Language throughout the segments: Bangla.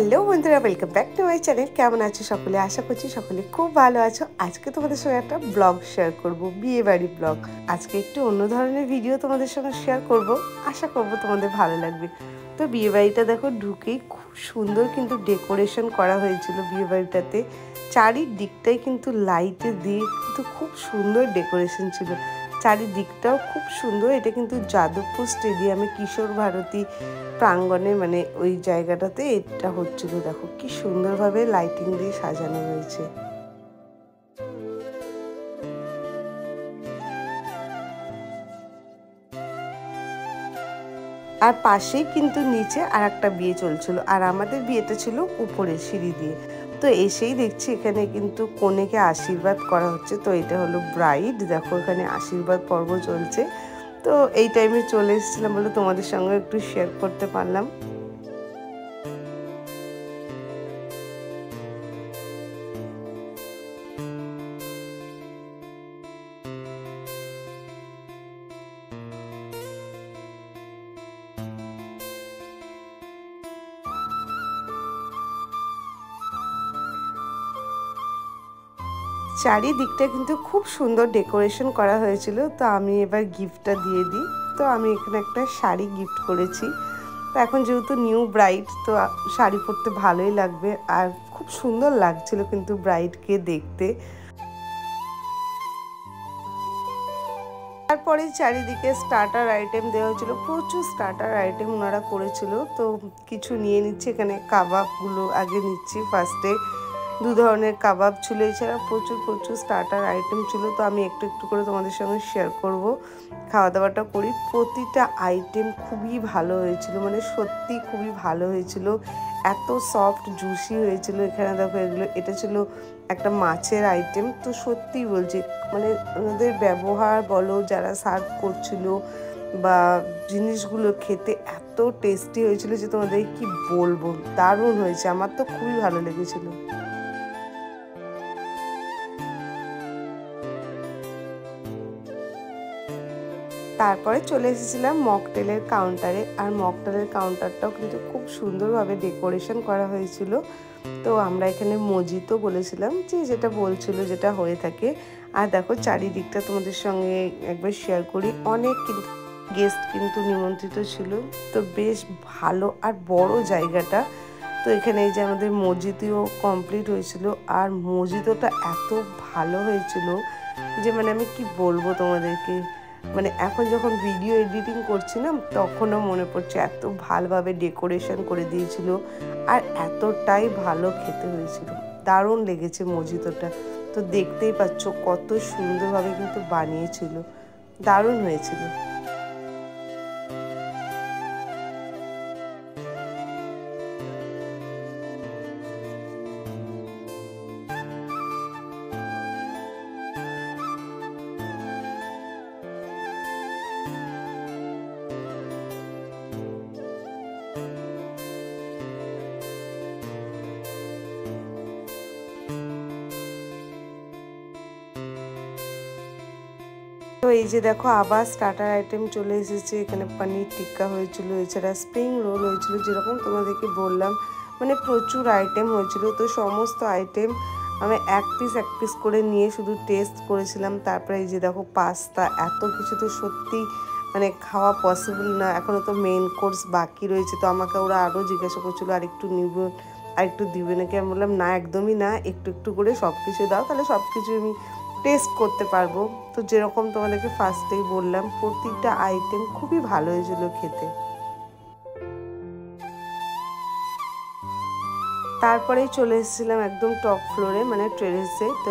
হ্যালো বন্ধুরা, welcome back to my channel. কেমন আছো সকলে? আশা করছি সকলে খুব ভালো আছো। আজকে তোমাদের সঙ্গে একটা ব্লগ শেয়ার করব, বিয়ে বাড়ি ব্লগ। আজকে একটু অন্য ধরনের ভিডিও তোমাদের সঙ্গে শেয়ার করব, আশা করব তোমাদের ভালো লাগবে। তো বিয়ে বাড়িটা দেখো, ঢুকেই খুব সুন্দর কিন্তু ডেকোরেশন করা হয়েছিল বিয়ে বাড়িটাতে। চারিদিকটাই কিন্তু লাইটে দিয়ে কিন্তু খুব সুন্দর ডেকোরেশন ছিল। চারিদিকটাও খুব সুন্দর। এটা কিন্তু যাদবপুর স্টেডিয়ামে কিশোর ভারতী প্রাঙ্গণে, মানে ওই জায়গাটাতে এটা হচ্ছিল। দেখো কি সুন্দরভাবে লাইটিং দিয়ে সাজানো হয়েছে। আর পাশেই কিন্তু নিচে আর একটা বিয়ে চলছিল, আর আমাদের বিয়েটা ছিল উপরে সিঁড়ি দিয়ে। তো এসেই দেখছি এখানে কিন্তু কনেকে আশীর্বাদ করা হচ্ছে। তো এটা হলো ব্রাইড, দেখো এখানে আশীর্বাদ পর্ব চলছে। তো এই টাইমে চলে এসেছিলাম বলে তোমাদের সঙ্গে একটু শেয়ার করতে পারলাম। চারিদিকটা কিন্তু খুব সুন্দর ডেকোরেশন করা হয়েছিল। তো আমি এবার গিফটটা দিয়ে দিই। তো আমি এখানে একটা শাড়ি গিফট করেছি। তো এখন যেহেতু নিউ ব্রাইড, তো শাড়ি পরতে ভালোই লাগবে, আর খুব সুন্দর লাগছিল কিন্তু ব্রাইডকে দেখতে। তারপরে চারিদিকে স্টার্টার আইটেম দেওয়া হয়েছিল, প্রচুর স্টার্টার আইটেম ওনারা করেছিল। তো কিছু নিয়ে নিচ্ছে, এখানে কাবাবগুলো আগে নিচ্ছি ফার্স্টে। দু ধরনের কাবাব ছিল, এছাড়া প্রচুর প্রচুর স্টার্টার আইটেম ছিল। তো আমি একটু একটু করে তোমাদের সঙ্গে শেয়ার করব, খাওয়া দাওয়াটা করি। প্রতিটা আইটেম খুবই ভালো হয়েছিল, মানে সত্যি খুবই ভালো হয়েছিল। এত সফট জুসি হয়েছিল। এখানে দেখো এগুলো, এটা ছিল একটা মাছের আইটেম। তো সত্যি বলছি, মানে ওদের ব্যবহার বলো, যারা সার্ভ করছিল বা জিনিসগুলো খেতে এত টেস্টি হয়েছিল যে তোমাদের কি বলবো, দারুণ হয়েছে। আমার তো খুবই ভালো লেগেছিল। তারপরে চলে এসেছিলাম মকটেলের কাউন্টারে। আর মকটেলের কাউন্টারটাও কিন্তু খুব সুন্দরভাবে ডেকোরেশন করা হয়েছিল। তো আমরা এখানে মজিতো বলেছিলাম, যে যেটা বলছিল যেটা হয়ে থাকে। আর দেখো চারিদিকটা তোমাদের সঙ্গে একবার শেয়ার করি। অনেক কিন্তু গেস্ট কিন্তু নিমন্ত্রিত ছিল। তো বেশ ভালো আর বড় জায়গাটা। তো এখানে এই যে আমাদের মসজিদও কমপ্লিট হয়েছিল। আর মসজিদটা এত ভালো হয়েছিল যে মানে আমি কি বলবো তোমাদেরকে, মানে এখন যখন ভিডিও এডিটিং করছি না, তখনও মনে পড়ছে এত ভালোভাবে ডেকোরেশন করে দিয়েছিল। আর এতটাই ভালো খেতে হয়েছিল, দারুণ লেগেছে মসজিদটা। তো দেখতেই পাচ্ছ কত সুন্দরভাবে কিন্তু বানিয়েছিল, দারুণ হয়েছিল। তো এই যে দেখো আবার স্টার্টার আইটেম চলে এসেছে। এখানে পনির টিক্কা হয়েছিল, এছাড়া স্প্রিং রোল হয়েছিল, যেরকম তোমাদেরকে বললাম, মানে প্রচুর আইটেম হয়েছিল। তো সমস্ত আইটেম আমি এক পিস করে নিয়ে শুধু টেস্ট করেছিলাম। তারপরে এই যে দেখো পাস্তা, এত কিছু তো সত্যি মানে খাওয়া পসিবল না। এখনও তো মেন কোর্স বাকি রয়েছে। তো আমাকে ওরা আরও জিজ্ঞাসা করছিলো আর একটু নিব, আর একটু দিবে নাকি। আমি বললাম না, একদমই না, একটু একটু করে সব কিছু দাও, তাহলে সব কিছু আমি টেস্ট করতে পারবো। তো যেরকম তোমাদেরকে ফার্স্টেই বললাম, প্রতিটা আইটেম খুবই ভালো হয়েছিল খেতে। তারপরেই চলে এসেছিলাম একদম টপ ফ্লোরে, মানে টেরেসে। তো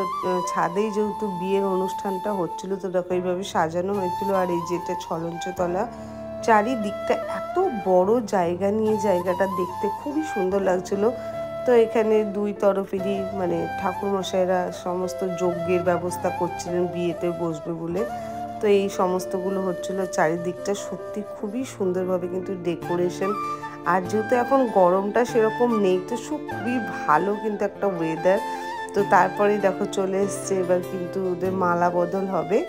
ছাদেই যেহেতু বিয়ের অনুষ্ঠানটা হচ্ছিল, তো দেখো এইভাবে সাজানো হয়েছিল। আর এই যেটা ছলঞ্চতলা, চারিদিকটা এত বড় জায়গা নিয়ে, জায়গাটা দেখতে খুবই সুন্দর লাগছিল। তো এখানে দুই তরফেরই মানে ঠাকুরমশাইরা সমস্ত যজ্ঞের ব্যবস্থা করছিলেন, বিয়েতে বসবে বলে। তো এই সমস্তগুলো হচ্ছিল। চারিদিকটা সত্যি খুবই সুন্দরভাবে কিন্তু ডেকোরেশন। আর যেহেতু এখন গরমটা সেরকম নেই, তো খুবই ভালো কিন্তু একটা ওয়েদার। তো তারপরে দেখো চলে এসছে, এবার কিন্তু ওদের মালা বদল হবে।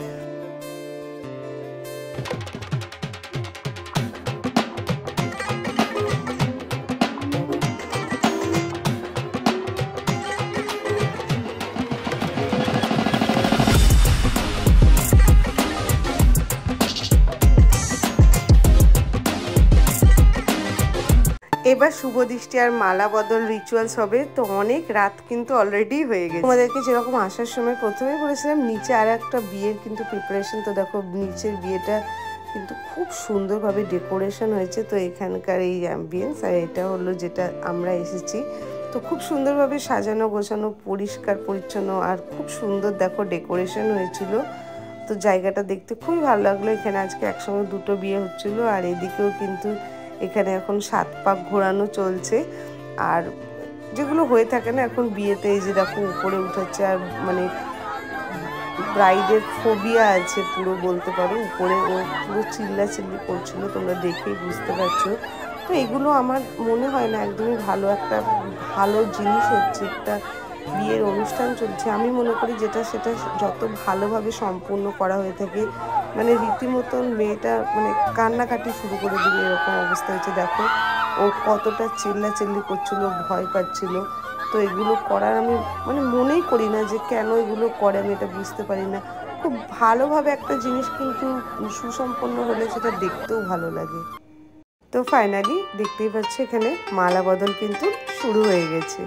এবার শুভ দৃষ্টি আর মালা বদল রিচুয়ালস হবে, তো অনেক রাত কিন্তু অলরেডি হয়ে গেছে। তোমাদেরকে যেরকম আসার সময় প্রথমেই বলেছিলাম নিচে আর একটা বিয়ের কিন্তু প্রিপারেশন, তো দেখো নিচের বিয়েটা কিন্তু খুব সুন্দরভাবে ডেকোরেশন হয়েছে। তো এখানকার এই অ্যাম্বিয়েন্স, আর এটা হলো যেটা আমরা এসেছি, তো খুব সুন্দরভাবে সাজানো গোছানো, পরিষ্কার পরিচ্ছন্ন, আর খুব সুন্দর দেখো ডেকোরেশন হয়েছিল। তো জায়গাটা দেখতে খুবই ভালো লাগলো। এখানে আজকে একসঙ্গে দুটো বিয়ে হচ্ছিলো, আর এদিকেও কিন্তু এখানে এখন 7 পাক ঘোরানো চলছে। আর যেগুলো হয়ে থাকে না এখন বিয়েতে, এই যে দেখো উপরে উঠাচ্ছে, আর মানে ব্রাইডের ফোবিয়া আছে পুরো বলতে পারো, উপরে ও পুরো চিল্লাচিল্লি করছিল, তোমরা দেখেই বুঝতে পারছো। তো এগুলো আমার মনে হয় না একদমই ভালো জিনিস হচ্ছে। একটা বিয়ের অনুষ্ঠান চলছে, আমি মনে করি সেটা যত ভালোভাবে সম্পূর্ণ করা হয়ে থাকে, মানে রীতিমতন মেয়েটা মানে কান্নাকাটি শুরু করে দিবে এরকম অবস্থা হয়েছে। দেখো ও কতটা চিল্লাচিল্লি করছিল, ভয় পাচ্ছিল। তো এগুলো করার আমি মানে মনেই করি না যে কেন এগুলো করে, আমি এটা বুঝতে পারি না। খুব ভালোভাবে একটা জিনিস কিন্তু সুসম্পন্ন হলে সেটা দেখতেও ভালো লাগে। তো ফাইনালি দেখতেই পাচ্ছ এখানে মালা বদল কিন্তু শুরু হয়ে গেছে।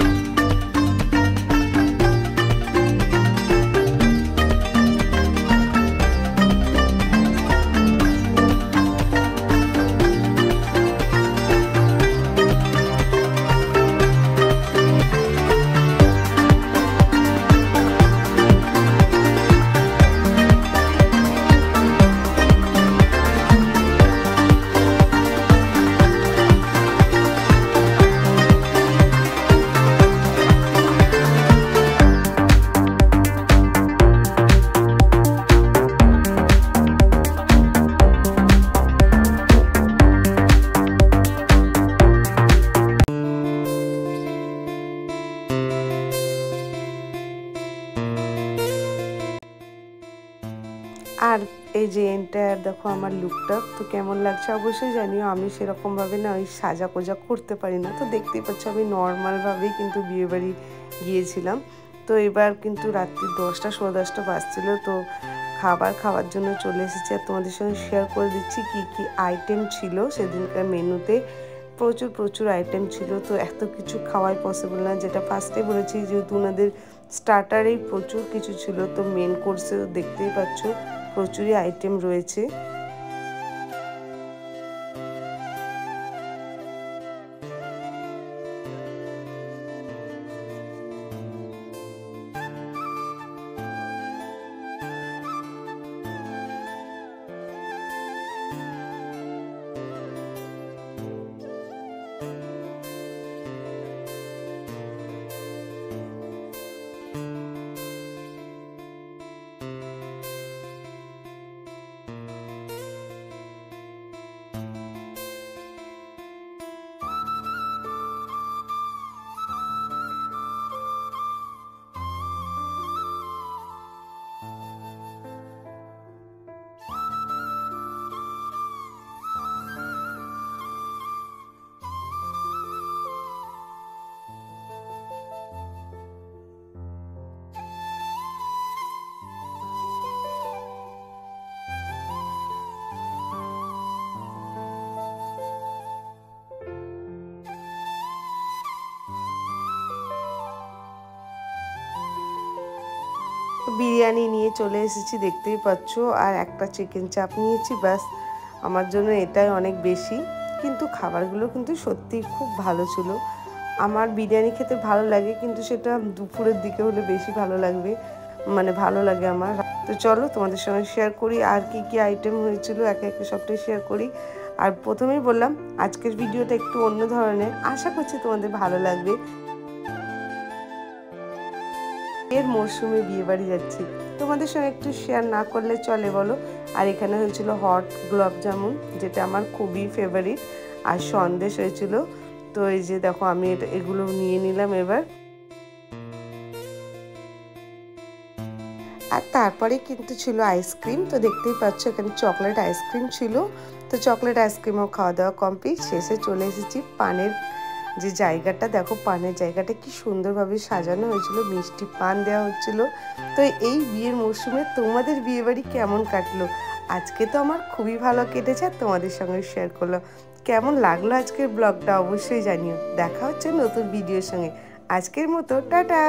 আর এই যে এন্টায়ার দেখো আমার লুকটা তো কেমন লাগছে অবশ্যই জানিও। আমি সেরকমভাবে না ওই সাজা কোজা করতে পারি না, তো দেখতেই পাচ্ছ আমি নর্মালভাবেই কিন্তু বিয়েবাড়ি গিয়েছিলাম। তো এবার কিন্তু রাত্রি 10টা 10:15 বাজছিল, তো খাওয়ার জন্য চলে এসেছি। আর তোমাদের সঙ্গে শেয়ার করে দিচ্ছি কি কি আইটেম ছিল সেদিনকার মেনুতে। প্রচুর আইটেম ছিল, তো এত কিছু খাওয়াই পসিবল না। যেটা ফার্স্টে বলেছি, যেহেতু ওনাদের স্টার্টারেই প্রচুর কিছু ছিল, তো মেন কোর্সেও দেখতেই পাচ্ছ প্রচুরই আইটেম রয়েছে। বিরিয়ানি নিয়ে চলে এসেছি দেখতেই পাচ্ছ, আর একটা চিকেন চাপ নিয়েছি, ব্যাস আমার জন্য এটাই অনেক বেশি। কিন্তু খাবারগুলো কিন্তু সত্যিই খুব ভালো ছিল। আমার বিরিয়ানি খেতে ভালো লাগে, কিন্তু সেটা দুপুরের দিকে হলে বেশি ভালো লাগবে, মানে ভালো লাগে আমার। তো চলো তোমাদের সঙ্গে শেয়ার করি আর কি কি আইটেম হয়েছিল, একে একে সবটাই শেয়ার করি। আর প্রথমেই বললাম আজকের ভিডিওটা একটু অন্য ধরনের, আশা করছি তোমাদের ভালো লাগবে। এর মরশুমে বিয়ে বাড়ি যাচ্ছি, তোমাদের সঙ্গে একটু শেয়ার না করলে চলে বলো। আর এখানে হয়েছিল হট গোলাপ জামুন, যেটা আমার খুবই ফেভারিট, আর সন্দেশ হয়েছিল। তো এই যে দেখো আমি এগুলো নিয়ে নিলাম এবার। আর তারপরে কিন্তু ছিল আইসক্রিম, তো দেখতেই পাচ্ছ এখানে চকলেট আইসক্রিম ছিল। তো চকলেট আইসক্রিমও খাওয়া দাওয়া কমপ্লিট, শেষে চলে এসেছি পানের যে জায়গাটা। দেখো পানের জায়গাটা কি সুন্দরভাবে সাজানো হয়েছিল, মিষ্টি পান দেওয়া হচ্ছিল। তো এই বিয়ের মরশুমে তোমাদের বিয়ে বাড়ি কেমন কাটলো? আজকে তো আমার খুবই ভালো কেটেছে, আর তোমাদের সঙ্গে শেয়ার করলাম। কেমন লাগলো আজকের ব্লগটা অবশ্যই জানিও। দেখা হচ্ছে নতুন ভিডিওর সঙ্গে। আজকের মতো টাটা।